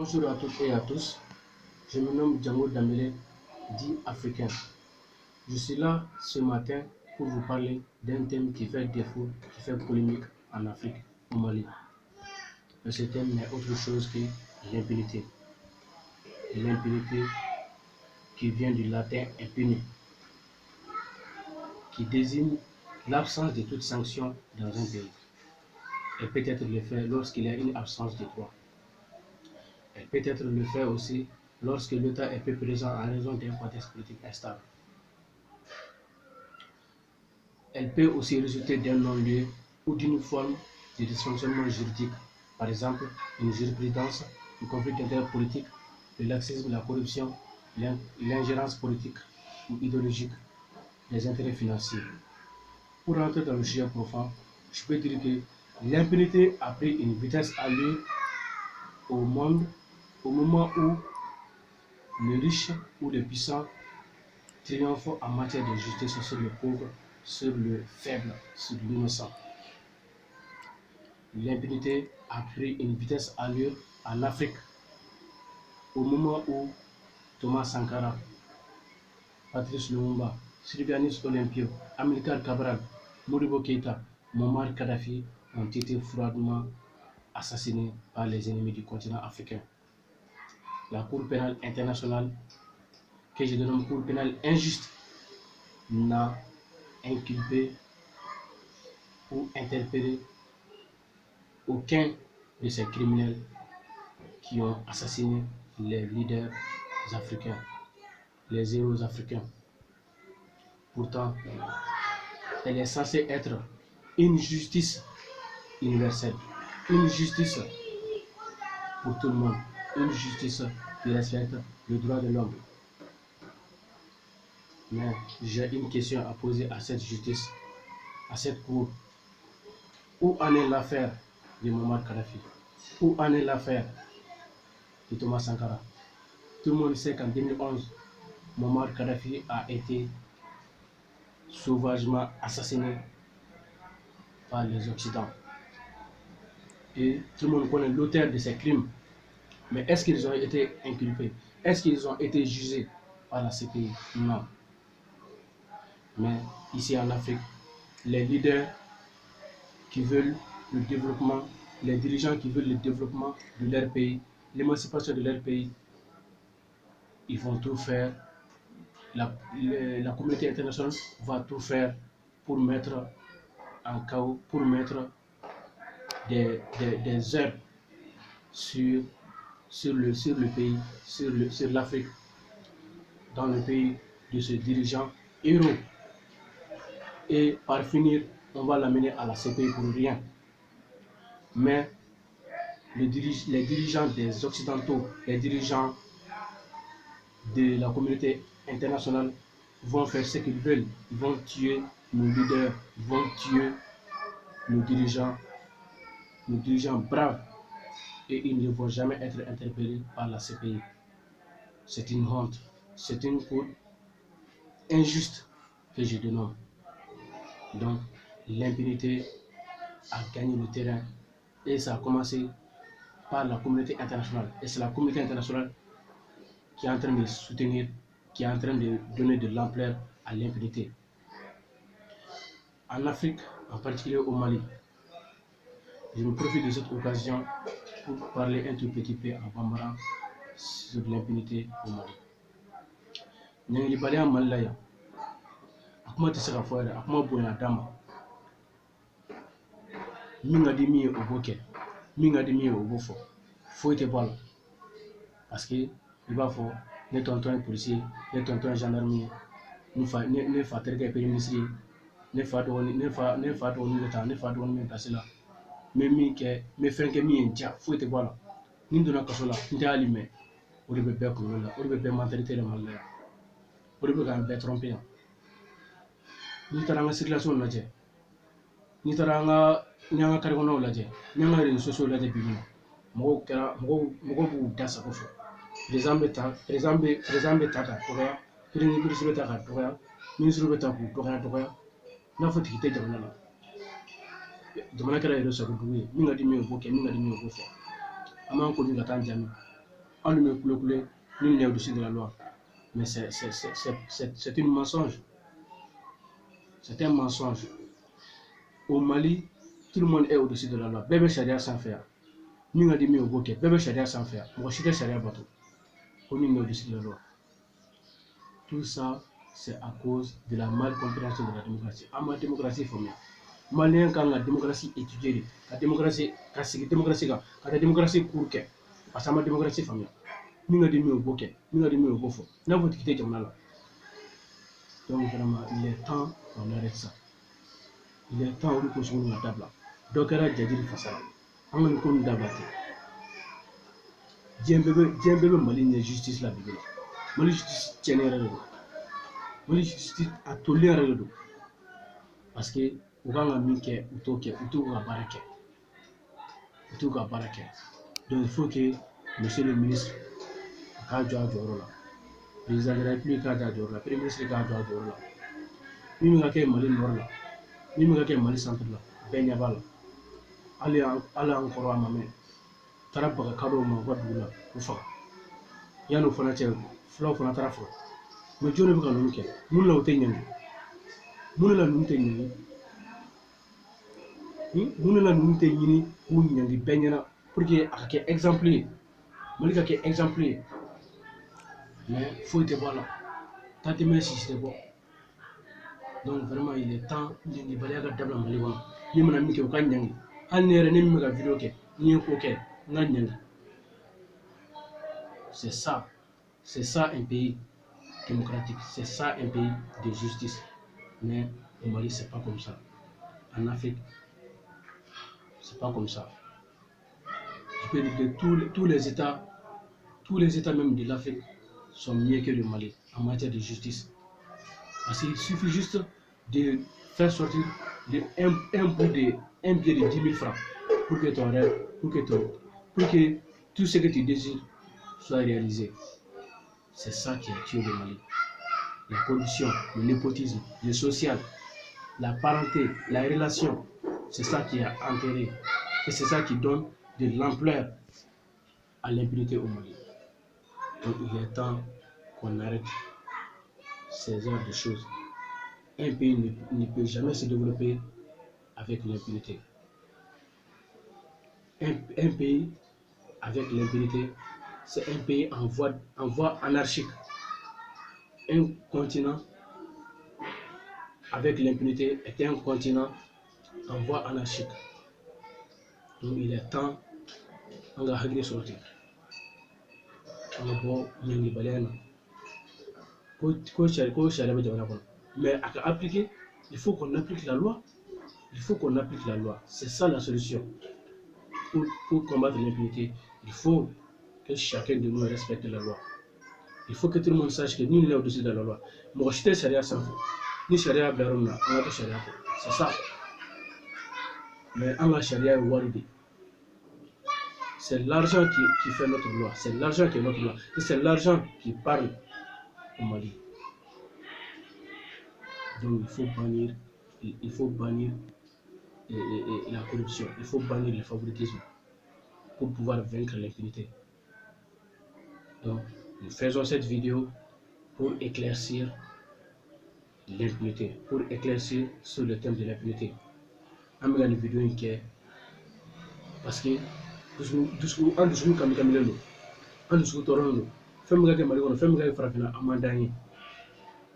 Bonjour à toutes et à tous, je me nomme Django Dambélé, dit africain. Je suis là ce matin pour vous parler d'un thème qui fait défaut, qui fait polémique en Afrique, au Mali. Et ce thème n'est autre chose que l'impunité. L'impunité qui vient du latin impune, qui désigne l'absence de toute sanction dans un pays. Elle peut être le fait lorsqu'il y a une absence de droit. Elle peut être le fait aussi lorsque l'État est peu présent en raison d'un contexte politique instable. Elle peut aussi résulter d'un non-lieu ou d'une forme de dysfonctionnement juridique, par exemple une jurisprudence, un conflit d'intérêts politiques, le laxisme, la corruption, l'ingérence politique ou idéologique, les intérêts financiers. Pour rentrer dans le sujet profond, je peux dire que l'impunité a pris une vitesse allure au monde au moment où le riche ou le puissant triomphe en matière de justice sur le pauvre, sur le faible, sur l'innocent. L'impunité a pris une vitesse allure en Afrique au moment où Thomas Sankara, Patrice Lumumba, Sylvanus Olympio, Amilcar Cabral, Modibo Keïta, Muammar Kadhafi ont été froidement assassinés par les ennemis du continent africain. La Cour pénale internationale, que je dénomme Cour pénale injuste, n'a inculpé ou interpellé aucun de ces criminels qui ont assassiné les leaders africains, les héros africains. Pourtant, elle est censée être une justice universelle, une justice pour tout le monde, une justice qui respecte le droit de l'homme. Mais j'ai une question à poser à cette justice, à cette cour. Où en est l'affaire de Muammar Kadhafi? Où en est l'affaire de Thomas Sankara? Tout le monde sait qu'en 2011, Muammar Kadhafi a été sauvagement assassiné par les Occidentaux. Et tout le monde connaît l'auteur de ces crimes. Mais est-ce qu'ils ont été inculpés? Est-ce qu'ils ont été jugés par la CPI? Non. Mais ici en Afrique, les leaders qui veulent le développement, les dirigeants qui veulent le développement de leur pays, l'émancipation de leur pays, ils vont tout faire. La communauté internationale va tout faire pour mettre en chaos, pour mettre des herbes sur le pays, sur l'Afrique, dans le pays de ce dirigeant héros. Et par finir, on va l'amener à la CPI pour rien. Mais les dirigeants des Occidentaux, les dirigeants de la communauté internationale vont faire ce qu'ils veulent. Ils vont tuer nos leaders, ils vont tuer nos dirigeants braves. Et ils ne vont jamais être interpellés par la CPI. C'est une honte, c'est une cour injuste que je dénomme. Donc, l'impunité a gagné le terrain et ça a commencé par la communauté internationale. Et c'est la communauté internationale qui est en train de soutenir, qui est en train de donner de l'ampleur à l'impunité. En Afrique, en particulier au Mali, je me profite de cette occasion pour parler un tout petit peu en bambara sur l'impunité au Mali. Nyangili baliya Malaya, akuma te se ka fɔ yɛrɛ, akuma bonya d'a ma. Min ka di min ye o b'o kɛ, min ka di min ye o b'o fɔ, foyi tɛ bɔ a la. Parce que i b'a fɔ ne tonton ye policier, ne tonton ye gendarme ye, ne fa terikɛ ye premier ministre ye, ne fa dɔgɔnin bɛ tan, ne fa dɔgɔnin bɛ place la, n bɛ min kɛ, n bɛ fɛn kɛ min ye n diya, foyi tɛ bɔ a la. Ni n donna kaso la, n tɛ hali mɛn, o de bɛ bɛɛ kunkolo la, o de bɛ bɛɛ mentalité la Mali la yan, o de bɛ k'an bɛɛ tromper yan. N'i taara an ka circulation lajɛ, n'i taara an ka carré kɔnɔnaw lajɛ, n'i y'an ka réseaux sociaux lajɛ bi min na, mɔgɔw b'u da sago fɔ. Président bɛ ta ka dɔgɔya, premier ministre bɛ ta ka dɔgɔya, ministre bɛ ta k'u dɔgɔya, n'a fɔ tigi tɛ jamana la. Jamana kɛra yɛrɛ sago dugu ye, min ka di min ye o b'o kɛ, min ka di min ye o b'o fɔ. An b'an kɔni ka taa an jaabi. on ne me coule, nul n'est au-dessus de la loi. Mais c'est un mensonge. C'est un mensonge. Au Mali, tout le monde est au-dessus de la loi. Bébé charia sans faire. Nous avons dit au bokeh, bébé charia sans faire. Moi, je suis charia bateau. On est au-dessus de la loi. Tout ça, c'est à cause de la malcompréhension de la démocratie. À ma démocratie, il faut mieux. Malien, quand la démocratie étudiée, la démocratie, quand la démocratie court, parce que ma démocratie, il faut mieux. Nous avons dit au bokeh, nous avons dit au bofo. Nous avons dit que là. Donc, vraiment, il est temps qu'on arrête ça. Il est temps de construire la table. Donc, il y a des façons. On a une table. Djembebe Mali n'est justice la Bible. Mali justice tienne. Mali justice a toléré. Parce que, au Ghana, Minke, Utoke, Utoka Barake. Utoka Barake. Donc, il faut que monsieur le ministre, Kadja Djorola, le président de la République, Kadja Djorola, le premier ministre, Kadja Djorola, nous avons Mali Nord là, nous avons Mali Centre là, Benyabala, allez encore à ma main. Tarabaka kado ma wadula ufa yano fana che flow fana tarafo me jone buka nuke mun la utenya mun la nunte nyini mun la nunte nyini mun nyangi benyana pour que akake exemplaire malika ke exemplaire mais faut être voilà tante merci c'était bon. Donc vraiment il est temps nyangi baliaga dabla mali won ni mana mike ko nyangi an nere ne mi ga vidéo ke ni ko ke. C'est ça un pays démocratique, c'est ça un pays de justice. Mais au Mali, c'est pas comme ça. En Afrique, c'est pas comme ça. Je peux dire que tous les États même de l'Afrique sont mieux que le Mali en matière de justice. Parce qu'il suffit juste de faire sortir un billet de 10 000 francs pour que ton rêve, pour que tout ce que tu désires soit réalisé. C'est ça qui a tué le Mali. La corruption, le népotisme, le social, la parenté, la relation, c'est ça qui a enterré. Et c'est ça qui donne de l'ampleur à l'impunité au Mali. Donc il est temps qu'on arrête ces genres de choses. Un pays ne peut jamais se développer avec l'impunité. Un pays avec l'impunité, c'est un pays en voie anarchique. Un continent avec l'impunité est un continent en voie anarchique. Donc il est temps on va régler sortir. On va voir les baleines. Mais à appliquer, il faut qu'on applique la loi. Il faut qu'on applique la loi. C'est ça la solution. Pour combattre l'impunité, il faut que chacun de nous respecte la loi. Il faut que tout le monde sache que nous, nous sommes au-dessus de la loi. Moi, je suis charia sans faux. Ni charia blarona, on a charia. C'est ça. Mais on a charia waridi. C'est l'argent qui fait notre loi. C'est l'argent qui est notre loi. Et c'est l'argent qui parle au Mali. Donc il faut bannir la corruption. Il faut bannir le favoritisme pour pouvoir vaincre l'impunité. Donc, nous faisons cette vidéo pour éclaircir l'impunité, pour éclaircir sur le thème de l'impunité. On a une vidéo qui est parce que en dessous comme Camilo, en dessous Toronto, femme qui est mariée, femme qui est frappée à Mandagne.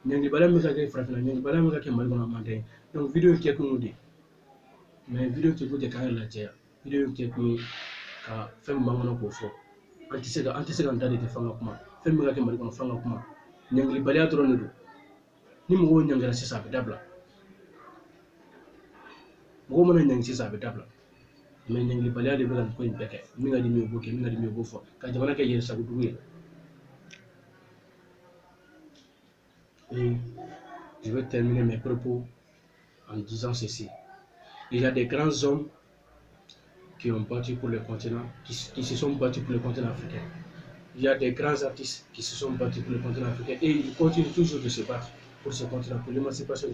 N'y bala mi kake frafina, n'y bala mi kake malgona mandagne. Donc vidéo qui est qu'on dit, mais vidéo qui est qu'on dit quand la terre, vidéo qui est qu'on ka femme mangono ko fo. Antisega ndade te fanga kuma, femme kake malgona fanga kuma. N'y bala drone do. Ni mo nyangala sisa be dabla. Mo mo na sisa be dabla. Mais n'y bala de bala ko impeke. Mi ngadi mi oboke, mi ngadi mi obofo. Ka jamana ke yer sabu duwe. Et je vais terminer mes propos en disant ceci. Il y a des grands hommes qui ont battu pour le continent, qui se sont battus pour le continent africain. Il y a des grands artistes qui se sont battus pour le continent africain et ils continuent toujours de se battre pour ce continent, pour l'émancipation.